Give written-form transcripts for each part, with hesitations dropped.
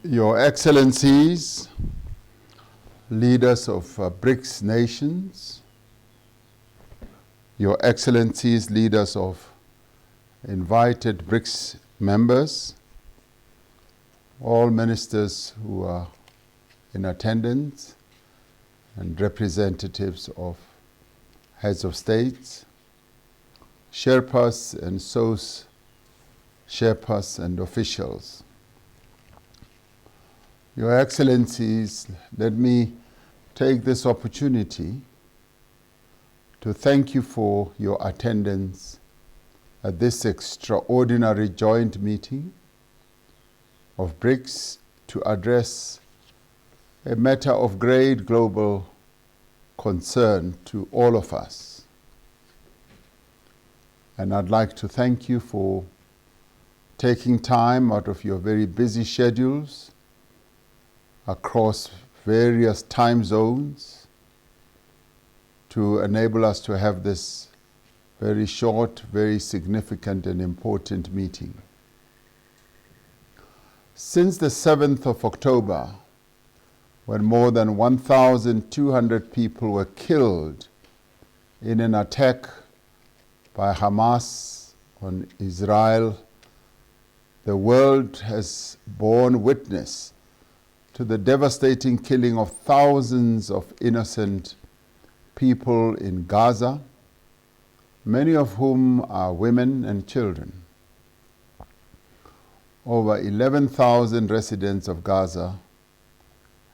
Your Excellencies, leaders of Brics nations, Your Excellencies, leaders of invited Brics members, all ministers who are in attendance, and representatives of heads of states, Sherpas and SOS Sherpas and officials. Your Excellencies, let me take this opportunity to thank you for your attendance at this extraordinary joint meeting of Brics to address a matter of great global concern to all of us. And I'd like to thank you for taking time out of your very busy schedules across various time zones to enable us to have this very short, very significant and important meeting. Since the 7th of October, when more than 1,200 people were killed in an attack by Hamas on Israel, the world has borne witness to the devastating killing of thousands of innocent people in Gaza, many of whom are women and children. Over 11,000 residents of Gaza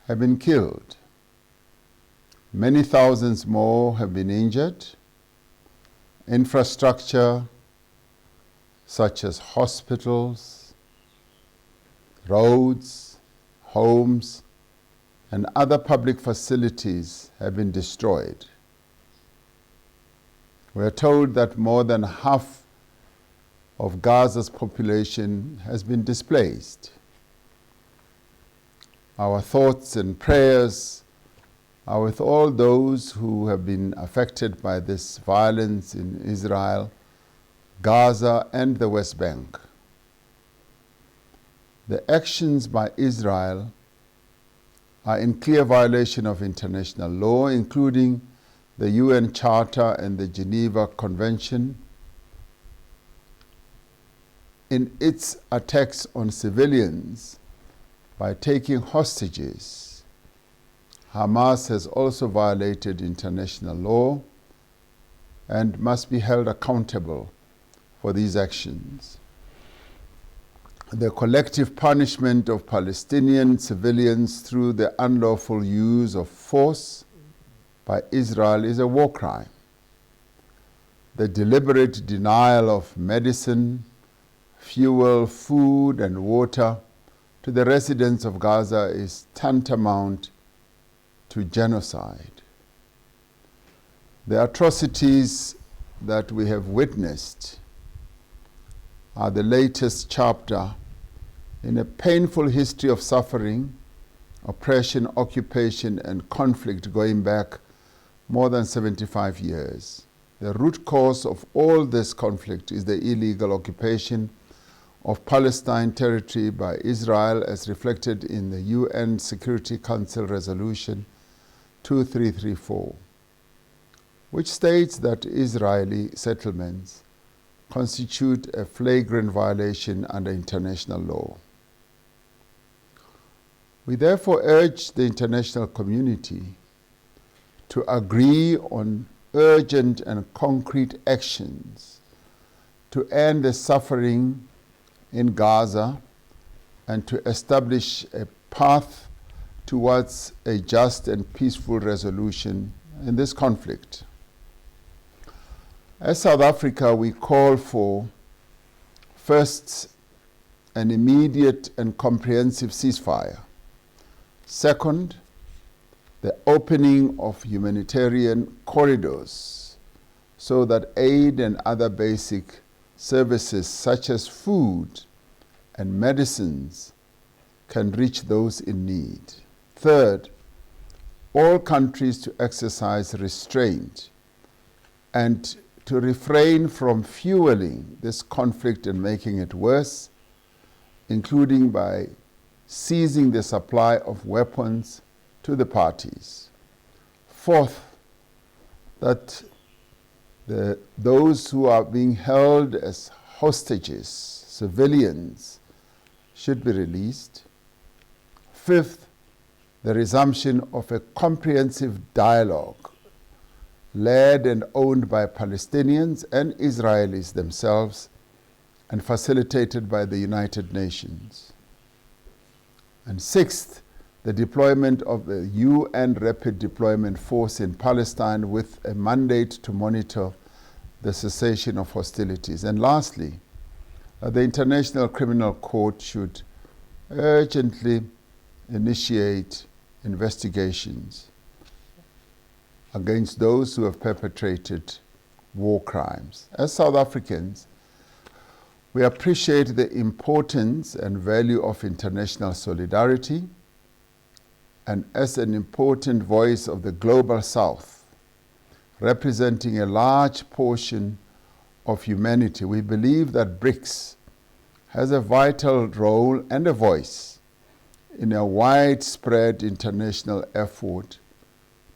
have been killed. Many thousands more have been injured. Infrastructure such as hospitals, roads, homes, and other public facilities have been destroyed. We are told that more than half of Gaza's population has been displaced. Our thoughts and prayers are with all those who have been affected by this violence in Israel, Gaza, and the West Bank. The actions by Israel are in clear violation of international law, including the UN Charter and the Geneva Convention. In its attacks on civilians by taking hostages, Hamas has also violated international law and must be held accountable for these actions. The collective punishment of Palestinian civilians through the unlawful use of force by Israel is a war crime. The deliberate denial of medicine, fuel, food, and water to the residents of Gaza is tantamount to genocide. The atrocities that we have witnessed are the latest chapter in a painful history of suffering, oppression, occupation, and conflict going back more than 75 years. The root cause of all this conflict is the illegal occupation of Palestine territory by Israel as reflected in the UN Security Council Resolution 2334, which states that Israeli settlements constitute a flagrant violation under international law. We therefore urge the international community to agree on urgent and concrete actions to end the suffering in Gaza and to establish a path towards a just and peaceful resolution in this conflict. As South Africa, we call for, first, an immediate and comprehensive ceasefire. Second, the opening of humanitarian corridors so that aid and other basic services such as food and medicines can reach those in need. Third, all countries to exercise restraint and to refrain from fueling this conflict and making it worse, including by ceasing the supply of weapons to the parties. Fourth, that those who are being held as hostages, civilians, should be released. Fifth, the resumption of a comprehensive dialogue led and owned by Palestinians and Israelis themselves and facilitated by the United Nations. And sixth, the deployment of the UN Rapid Deployment Force in Palestine with a mandate to monitor the cessation of hostilities. And lastly, the International Criminal Court should urgently initiate investigations against those who have perpetrated war crimes. As South Africans, we appreciate the importance and value of international solidarity, and as an important voice of the Global South, representing a large portion of humanity, we believe that Brics has a vital role and a voice in a widespread international effort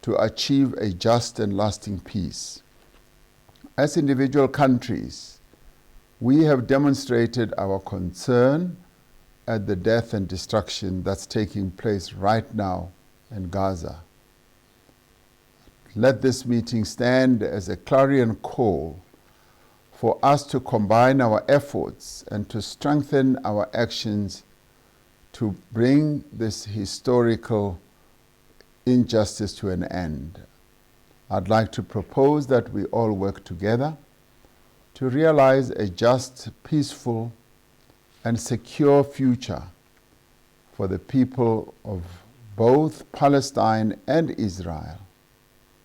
to achieve a just and lasting peace. As individual countries, we have demonstrated our concern at the death and destruction that's taking place right now in Gaza. Let this meeting stand as a clarion call for us to combine our efforts and to strengthen our actions to bring this historical injustice to an end. I'd like to propose that we all work together to realize a just, peaceful, and secure future for the people of both Palestine and Israel.